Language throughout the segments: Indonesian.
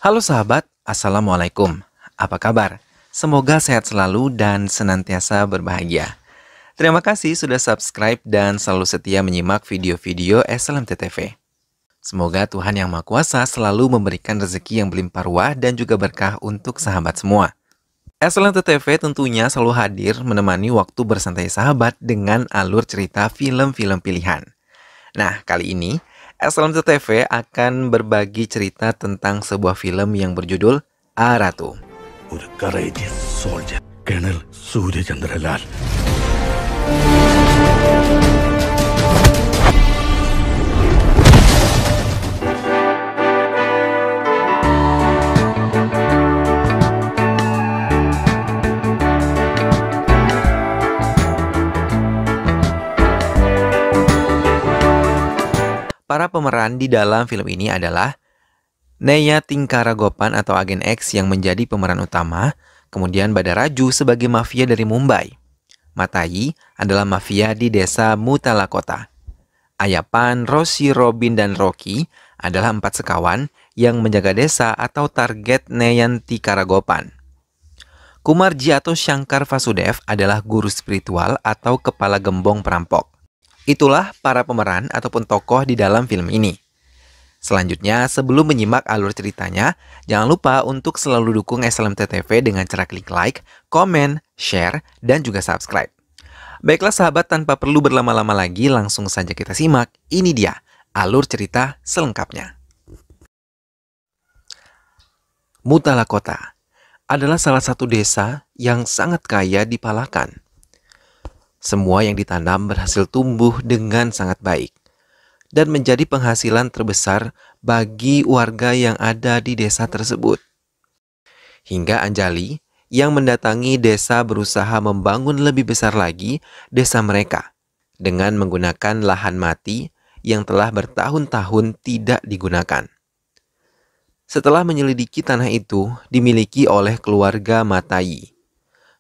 Halo sahabat, Assalamualaikum. Apa kabar? Semoga sehat selalu dan senantiasa berbahagia. Terima kasih sudah subscribe dan selalu setia menyimak video-video SLMT-TV. Semoga Tuhan Yang Maha Kuasa selalu memberikan rezeki yang berlimpah ruah dan juga berkah untuk sahabat semua. SLMT-TV tentunya selalu hadir menemani waktu bersantai sahabat dengan alur cerita film-film pilihan. Nah, kali ini SLMT-TV akan berbagi cerita tentang sebuah film yang berjudul Aratu. ഒരു courageous soldier, Colonel Surya. Para pemeran di dalam film ini adalah Neya Tingkaragopan atau Agen X yang menjadi pemeran utama, kemudian Badaraju sebagai mafia dari Mumbai. Matayi adalah mafia di desa Mutalakota. Ayapan, Rosi, Robin, dan Rocky adalah 4 sekawan yang menjaga desa atau target Neyan Tingkaragopan. Kumarji atau Shankar Vasudev adalah guru spiritual atau kepala gembong perampok. Itulah para pemeran ataupun tokoh di dalam film ini. Selanjutnya, sebelum menyimak alur ceritanya, jangan lupa untuk selalu dukung SLMT-TV dengan cara klik like, komen, share, dan juga subscribe. Baiklah sahabat, tanpa perlu berlama-lama lagi, langsung saja kita simak. Ini dia alur cerita selengkapnya. Mutalakota adalah salah satu desa yang sangat kaya di Palakan. Semua yang ditanam berhasil tumbuh dengan sangat baik dan menjadi penghasilan terbesar bagi warga yang ada di desa tersebut. Hingga Anjali yang mendatangi desa berusaha membangun lebih besar lagi desa mereka dengan menggunakan lahan mati yang telah bertahun-tahun tidak digunakan. Setelah menyelidiki tanah itu dimiliki oleh keluarga Matayi,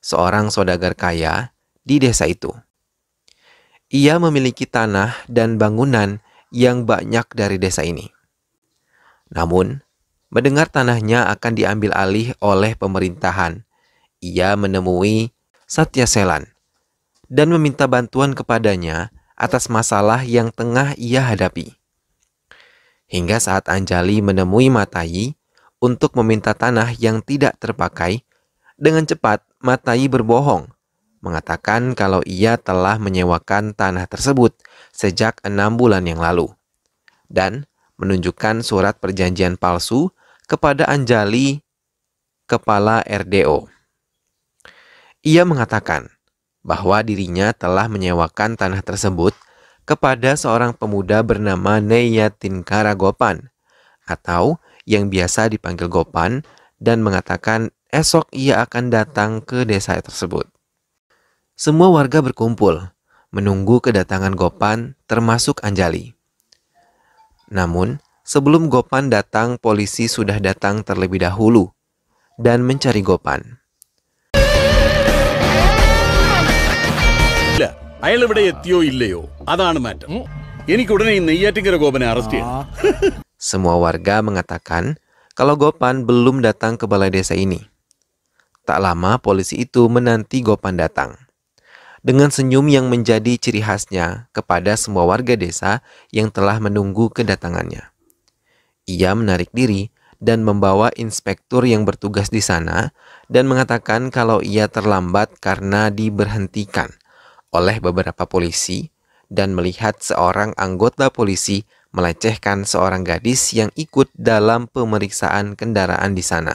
seorang saudagar kaya di desa itu. Ia memiliki tanah dan bangunan yang banyak dari desa ini. Namun, mendengar tanahnya akan diambil alih oleh pemerintahan, ia menemui Satya Selan dan meminta bantuan kepadanya atas masalah yang tengah ia hadapi. Hingga saat Anjali menemui Matayi untuk meminta tanah yang tidak terpakai, dengan cepat Matayi berbohong, mengatakan kalau ia telah menyewakan tanah tersebut sejak 6 bulan yang lalu dan menunjukkan surat perjanjian palsu kepada Anjali, kepala RDO. Ia mengatakan bahwa dirinya telah menyewakan tanah tersebut kepada seorang pemuda bernama Neya Tingkaragopan atau yang biasa dipanggil Gopan, dan mengatakan esok ia akan datang ke desa tersebut. Semua warga berkumpul, menunggu kedatangan Gopan termasuk Anjali. Namun, sebelum Gopan datang, polisi sudah datang terlebih dahulu dan mencari Gopan. അയാൾ ഇവിടെ എത്തിയോ ഇല്ലയോ അതാണ് മാറ്റം. എനിക്ക് ഉടനെ ഈ നെയ്യാറ്റിൻകര ഗോപനെ അറസ്റ്റ് ചെയ്യണം. Semua warga mengatakan kalau Gopan belum datang ke balai desa ini. Tak lama polisi itu menanti Gopan datang. Dengan senyum yang menjadi ciri khasnya kepada semua warga desa yang telah menunggu kedatangannya. Ia menarik diri dan membawa inspektur yang bertugas di sana dan mengatakan kalau ia terlambat karena diberhentikan oleh beberapa polisi dan melihat seorang anggota polisi melecehkan seorang gadis yang ikut dalam pemeriksaan kendaraan di sana.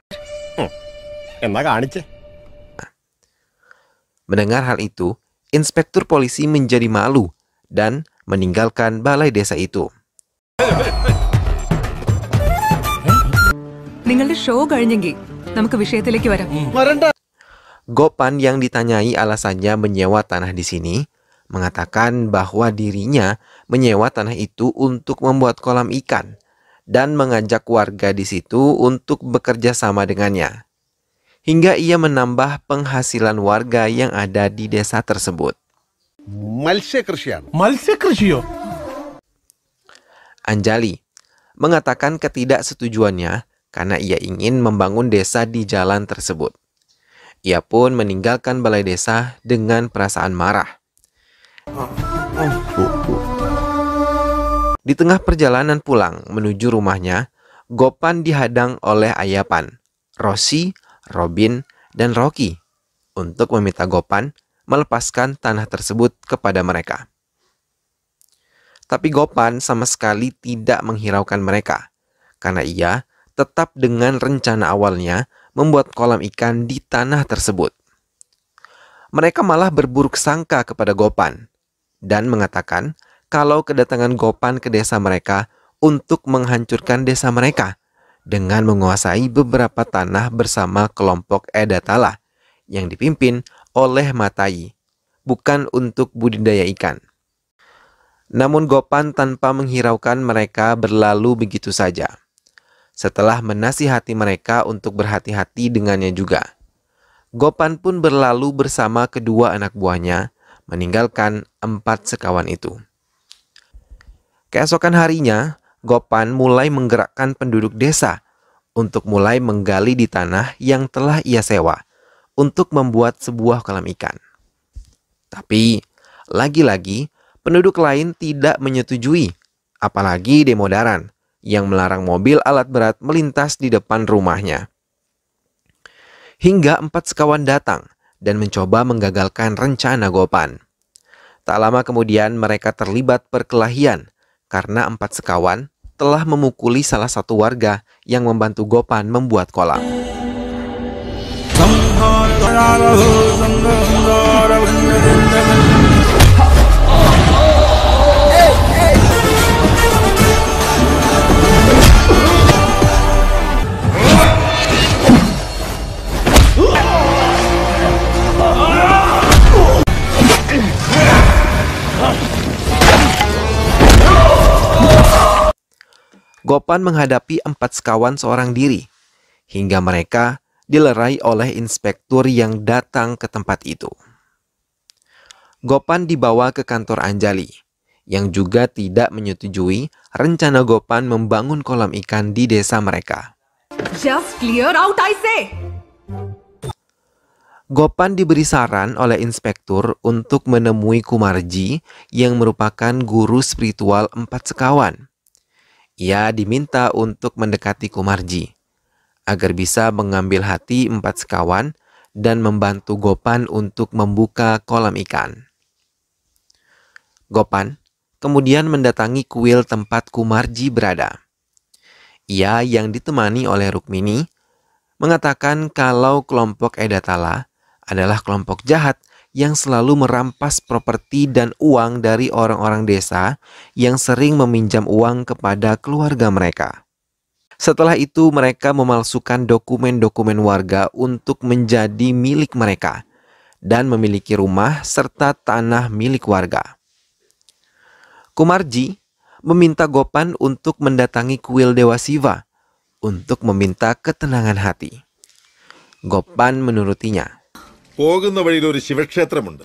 Mendengar hal itu, inspektur polisi menjadi malu dan meninggalkan balai desa itu. നിങ്ങളുടെ ഷോ കഴിഞ്ഞെങ്കിൽ നമുക്ക് വിഷയത്തിലേക്ക് വരാം. Gopan yang ditanyai alasannya menyewa tanah di sini mengatakan bahwa dirinya menyewa tanah itu untuk membuat kolam ikan dan mengajak warga di situ untuk bekerja sama dengannya. Hingga ia menambah penghasilan warga yang ada di desa tersebut. മത്സ്യകൃഷിയോ? Anjali mengatakan ketidaksetujuannya karena ia ingin membangun desa di jalan tersebut. Ia pun meninggalkan balai desa dengan perasaan marah. Di tengah perjalanan pulang menuju rumahnya, Gopan dihadang oleh Ayapan, Rosi, Robin, dan Rocky untuk meminta Gopan melepaskan tanah tersebut kepada mereka. Tapi Gopan sama sekali tidak menghiraukan mereka, karena ia tetap dengan rencana awalnya membuat kolam ikan di tanah tersebut. Mereka malah berburuk sangka kepada Gopan dan mengatakan kalau kedatangan Gopan ke desa mereka untuk menghancurkan desa mereka dengan menguasai beberapa tanah bersama kelompok Edatala yang dipimpin oleh Matai, bukan untuk budidaya ikan. Namun Gopan tanpa menghiraukan mereka berlalu begitu saja. Setelah menasihati mereka untuk berhati-hati dengannya juga, Gopan pun berlalu bersama kedua anak buahnya, meninggalkan 4 sekawan itu. Keesokan harinya, Gopan mulai menggerakkan penduduk desa untuk mulai menggali di tanah yang telah ia sewa untuk membuat sebuah kolam ikan. Tapi, lagi-lagi, penduduk lain tidak menyetujui, apalagi Demodaran yang melarang mobil alat berat melintas di depan rumahnya. Hingga 4 sekawan datang dan mencoba menggagalkan rencana Gopan. Tak lama kemudian mereka terlibat perkelahian karena 4 sekawan telah memukuli salah satu warga yang membantu Gopan membuat kolam. Gopan menghadapi 4 sekawan seorang diri, hingga mereka dilerai oleh inspektur yang datang ke tempat itu. Gopan dibawa ke kantor Anjali, yang juga tidak menyetujui rencana Gopan membangun kolam ikan di desa mereka. Just clear out, I say. Gopan diberi saran oleh inspektur untuk menemui Kumarji yang merupakan guru spiritual 4 sekawan. Ia diminta untuk mendekati Kumarji agar bisa mengambil hati 4 sekawan dan membantu Gopan untuk membuka kolam ikan. Gopan kemudian mendatangi kuil tempat Kumarji berada. Ia yang ditemani oleh Rukmini mengatakan kalau kelompok Edatala adalah kelompok jahat yang selalu merampas properti dan uang dari orang-orang desa yang sering meminjam uang kepada keluarga mereka. Setelah itu mereka memalsukan dokumen-dokumen warga untuk menjadi milik mereka dan memiliki rumah serta tanah milik warga. Kumarji meminta Gopan untuk mendatangi kuil Dewa Siva untuk meminta ketenangan hati. Gopan menurutinya. പോകുന്ന വഴിയിൽ ഒരു ശിവക്ഷേത്രമുണ്ട്.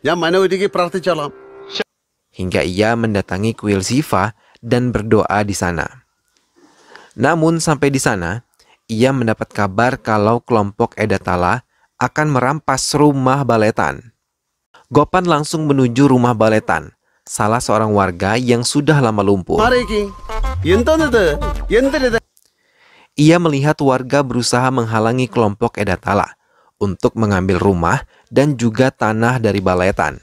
ഞാൻ മനോരുകി പ്രാർത്ഥിച്ചോളാം. Hingga ia mendatangi kuil Siva dan berdoa di sana. Namun sampai di sana, ia mendapat kabar kalau kelompok Edatala akan merampas rumah Baletan. Gopan langsung menuju rumah Baletan, salah seorang warga yang sudah lama lumpuh. Ia melihat warga berusaha menghalangi kelompok Edatala untuk mengambil rumah dan juga tanah dari Baletan.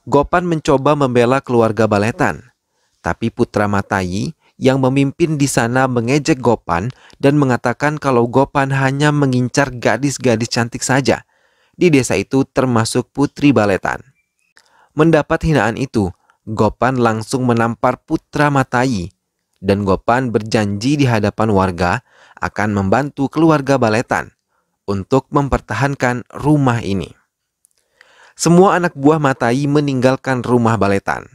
Gopan mencoba membela keluarga Baletan, tapi Putra Matayi yang memimpin di sana mengejek Gopan dan mengatakan kalau Gopan hanya mengincar gadis-gadis cantik saja di desa itu termasuk Putri Baletan. Mendapat hinaan itu, Gopan langsung menampar Putra Matayi dan Gopan berjanji di hadapan warga akan membantu keluarga Baletan untuk mempertahankan rumah ini. Semua anak buah Matayi meninggalkan rumah Baletan.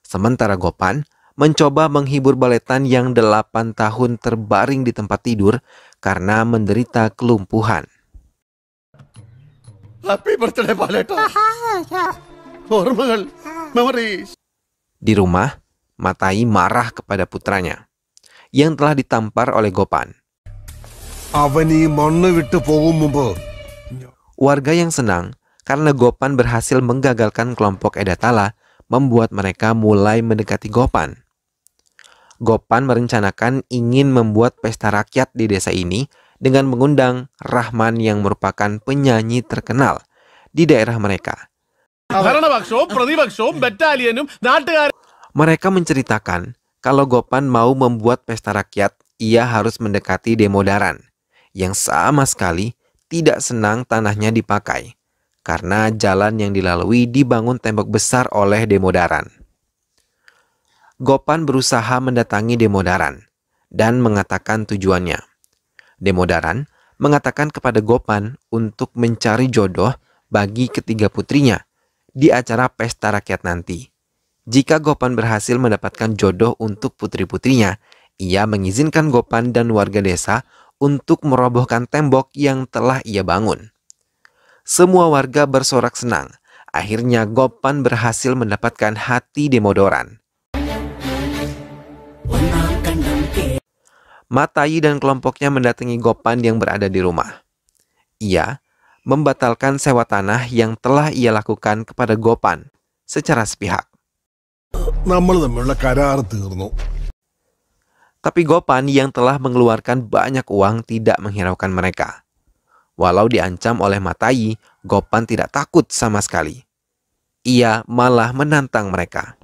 Sementara Gopan mencoba menghibur Baletan yang 8 tahun terbaring di tempat tidur karena menderita kelumpuhan. Happy birthday Baletan. Memories. Di rumah, Matai marah kepada putranya yang telah ditampar oleh Gopan. Warga yang senang karena Gopan berhasil menggagalkan kelompok Edatala membuat mereka mulai mendekati Gopan. Gopan merencanakan ingin membuat pesta rakyat di desa ini dengan mengundang Rahman yang merupakan penyanyi terkenal di daerah mereka. Mereka menceritakan kalau Gopan mau membuat pesta rakyat, ia harus mendekati Demodaran yang sama sekali tidak senang tanahnya dipakai karena jalan yang dilalui dibangun tembok besar oleh Demodaran. Gopan berusaha mendatangi Demodaran dan mengatakan tujuannya. Demodaran mengatakan kepada Gopan untuk mencari jodoh bagi ketiga putrinya di acara pesta rakyat nanti. Jika Gopan berhasil mendapatkan jodoh untuk putri-putrinya, ia mengizinkan Gopan dan warga desa untuk merobohkan tembok yang telah ia bangun. Semua warga bersorak senang. Akhirnya Gopan berhasil mendapatkan hati Demodaran. Matai dan kelompoknya mendatangi Gopan yang berada di rumah. Ia membatalkan sewa tanah yang telah ia lakukan kepada Gopan secara sepihak. Tapi Gopan yang telah mengeluarkan banyak uang tidak menghiraukan mereka. Walau diancam oleh Matai, Gopan tidak takut sama sekali. Ia malah menantang mereka.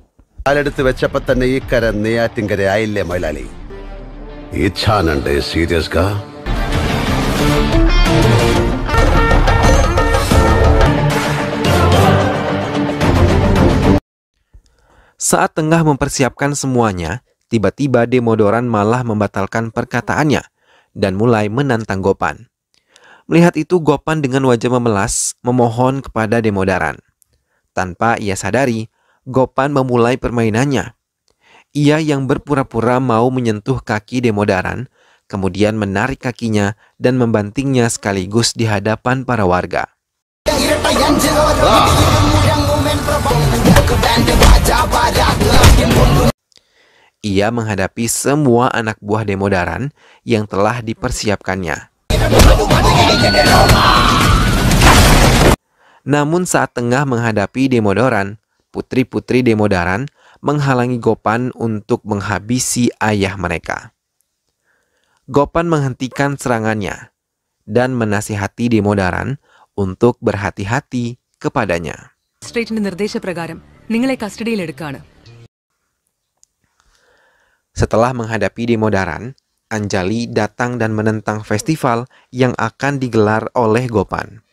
Saat tengah mempersiapkan semuanya, tiba-tiba Demodaran malah membatalkan perkataannya dan mulai menantang Gopan. Melihat itu, Gopan dengan wajah memelas memohon kepada Demodaran. Tanpa ia sadari, Gopan memulai permainannya. Ia yang berpura-pura mau menyentuh kaki Demodaran, kemudian menarik kakinya dan membantingnya sekaligus di hadapan para warga. Ia menghadapi semua anak buah Demodaran yang telah dipersiapkannya. Namun saat tengah menghadapi Demodaran, putri-putri Demodaran menghalangi Gopan untuk menghabisi ayah mereka. Gopan menghentikan serangannya dan menasihati Demodaran untuk berhati-hati kepadanya. Setelah menghadapi Demodaran, Anjali datang dan menentang festival yang akan digelar oleh Gopan.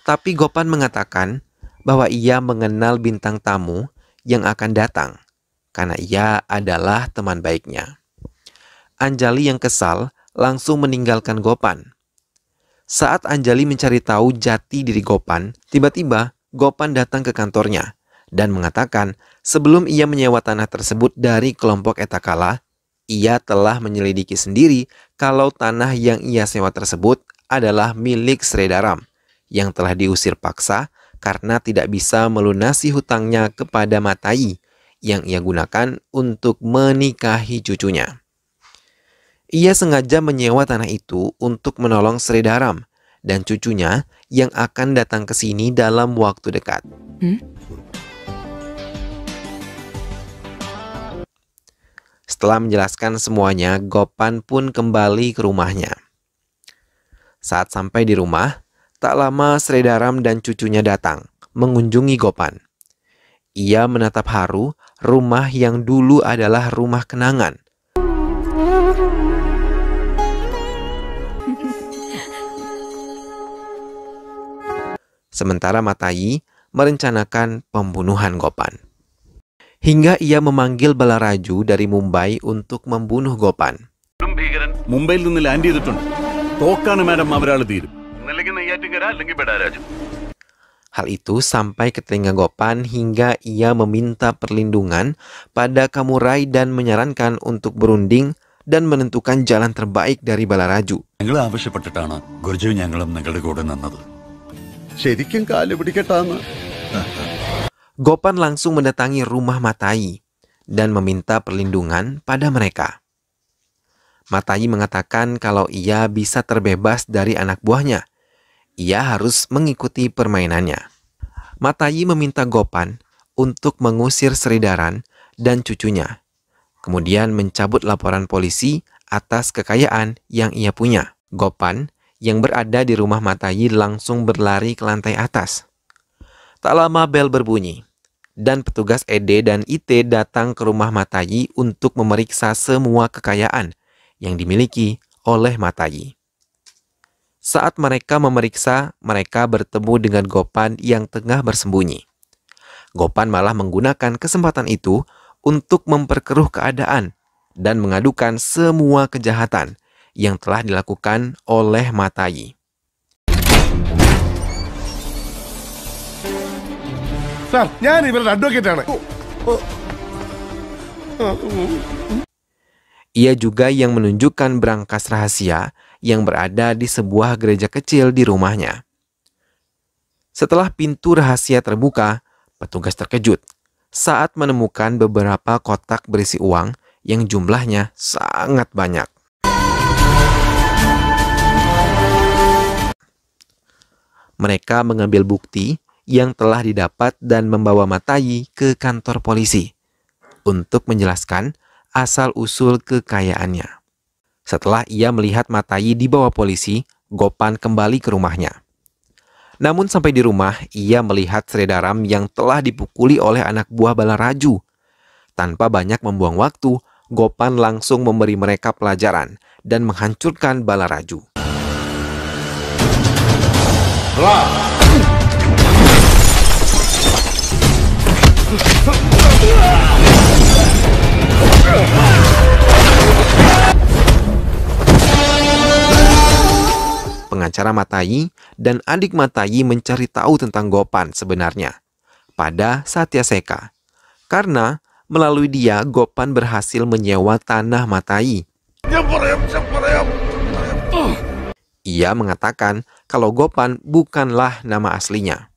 Tapi Gopan mengatakan bahwa ia mengenal bintang tamu yang akan datang karena ia adalah teman baiknya. Anjali yang kesal langsung meninggalkan Gopan. Saat Anjali mencari tahu jati diri Gopan, tiba-tiba Gopan datang ke kantornya dan mengatakan sebelum ia menyewa tanah tersebut dari kelompok Etakala, ia telah menyelidiki sendiri kalau tanah yang ia sewa tersebut adalah milik Sredaram yang telah diusir paksa karena tidak bisa melunasi hutangnya kepada Matai yang ia gunakan untuk menikahi cucunya. Ia sengaja menyewa tanah itu untuk menolong Sredaram dan cucunya yang akan datang ke sini dalam waktu dekat. Setelah menjelaskan semuanya, Gopan pun kembali ke rumahnya. Saat sampai di rumah, tak lama Sredaram dan cucunya datang mengunjungi Gopan. Ia menatap haru rumah yang dulu adalah rumah kenangan. Sementara Matai merencanakan pembunuhan Gopan. Hingga ia memanggil Balaraju dari Mumbai untuk membunuh Gopan. മുംബൈയിൽ നിന്ന് ലാൻഡ് ചെയ്തിട്ടുണ്ട്. തോക്കാണ് മാഡം അവരാൾ തീരും. Hal itu sampai ke telinga Gopan hingga ia meminta perlindungan pada Kamurai dan menyarankan untuk berunding dan menentukan jalan terbaik dari Balaraju. ശരിക്കും കാല് പിടിക്കട്ടാന്ന്. Gopan langsung mendatangi rumah Matai dan meminta perlindungan pada mereka. Matayi mengatakan kalau ia bisa terbebas dari anak buahnya. Ia harus mengikuti permainannya. Matayi meminta Gopan untuk mengusir Sridaran dan cucunya, kemudian mencabut laporan polisi atas kekayaan yang ia punya. Gopan yang berada di rumah Matayi langsung berlari ke lantai atas. Tak lama bel berbunyi, dan petugas ED dan IT datang ke rumah Matayi untuk memeriksa semua kekayaan yang dimiliki oleh Matayi. Saat mereka memeriksa, mereka bertemu dengan Gopan yang tengah bersembunyi. Gopan malah menggunakan kesempatan itu untuk memperkeruh keadaan dan mengadukan semua kejahatan yang telah dilakukan oleh Matayi. Sir, ഞാൻ ഇവരുടെ അഡ്വക്കേറ്റ് ആണ്. Ia juga yang menunjukkan brankas rahasia yang berada di sebuah gereja kecil di rumahnya. Setelah pintu rahasia terbuka, petugas terkejut saat menemukan beberapa kotak berisi uang yang jumlahnya sangat banyak. Mereka mengambil bukti yang telah didapat dan membawa Matayi ke kantor polisi untuk menjelaskan asal-usul kekayaannya. Setelah ia melihat Matayi dibawa polisi, Gopan kembali ke rumahnya. Namun sampai di rumah, ia melihat Sridaram yang telah dipukuli oleh anak buah Balaraju. Tanpa banyak membuang waktu, Gopan langsung memberi mereka pelajaran dan menghancurkan Balaraju. Pengacara Matayi dan adik Matayi mencari tahu tentang Gopan sebenarnya pada Satyaseka, karena melalui dia Gopan berhasil menyewa tanah Matayi. Ia mengatakan kalau Gopan bukanlah nama aslinya.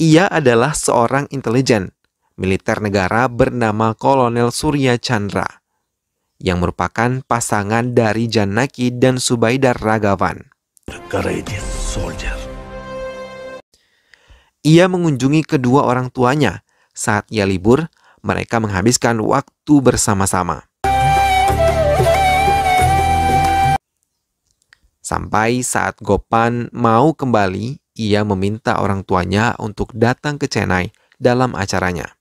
Ia adalah seorang intelijen militer negara bernama Kolonel Surya Chandra, yang merupakan pasangan dari Janaki dan Subaidar Ragavan. Ia mengunjungi kedua orang tuanya. Saat ia libur, mereka menghabiskan waktu bersama-sama. Sampai saat Gopan mau kembali, ia meminta orang tuanya untuk datang ke Chennai dalam acaranya.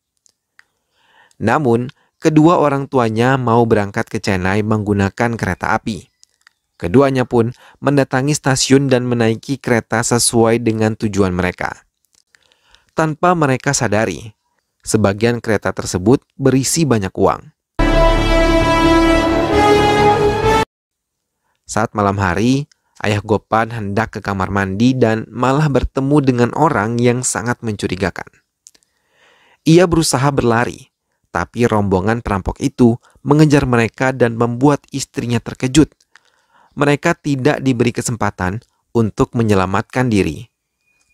Namun, kedua orang tuanya mau berangkat ke Chennai menggunakan kereta api. Keduanya pun mendatangi stasiun dan menaiki kereta sesuai dengan tujuan mereka. Tanpa mereka sadari, sebagian kereta tersebut berisi banyak uang. Saat malam hari, ayah Gopan hendak ke kamar mandi dan malah bertemu dengan orang yang sangat mencurigakan. Ia berusaha berlari, tapi rombongan perampok itu mengejar mereka dan membuat istrinya terkejut. Mereka tidak diberi kesempatan untuk menyelamatkan diri,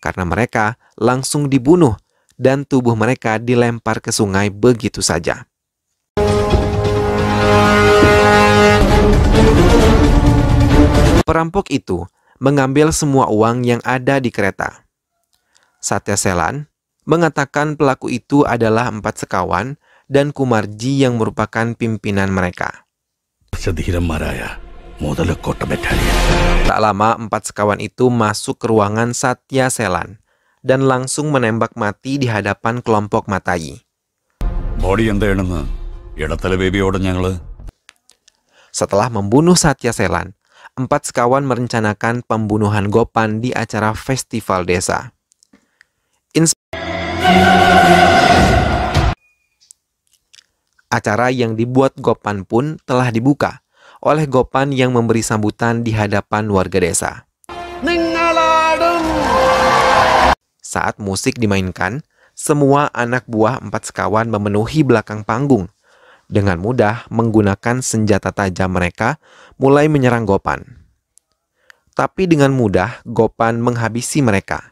karena mereka langsung dibunuh dan tubuh mereka dilempar ke sungai begitu saja. Perampok itu mengambil semua uang yang ada di kereta. Satyaselan mengatakan pelaku itu adalah 4 sekawan dan Kumarji yang merupakan pimpinan mereka. Tak lama 4 sekawan itu masuk ke ruangan Satyaselan dan langsung menembak mati di hadapan kelompok Matayi. Setelah membunuh Satyaselan, 4 sekawan merencanakan pembunuhan Gopan di acara festival desa. Acara yang dibuat Gopan pun telah dibuka oleh Gopan yang memberi sambutan di hadapan warga desa. Saat musik dimainkan, semua anak buah 4 sekawan memenuhi belakang panggung. Dengan mudah menggunakan senjata tajam mereka mulai menyerang Gopan. Tapi dengan mudah Gopan menghabisi mereka.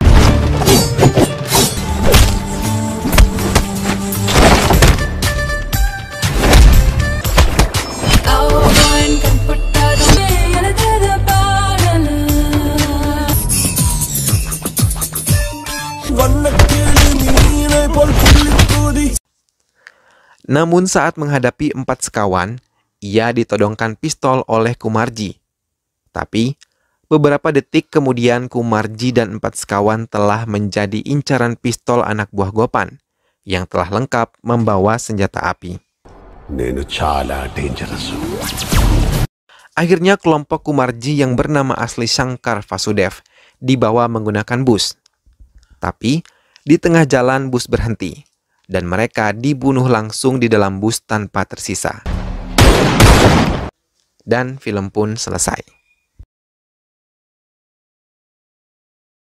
Namun saat menghadapi 4 sekawan, ia ditodongkan pistol oleh Kumarji. Tapi, beberapa detik kemudian Kumarji dan 4 sekawan telah menjadi incaran pistol anak buah Gopan yang telah lengkap membawa senjata api. Akhirnya kelompok Kumarji yang bernama asli Shankar Vasudev dibawa menggunakan bus. Tapi, di tengah jalan bus berhenti dan mereka dibunuh langsung di dalam bus tanpa tersisa. Dan film pun selesai.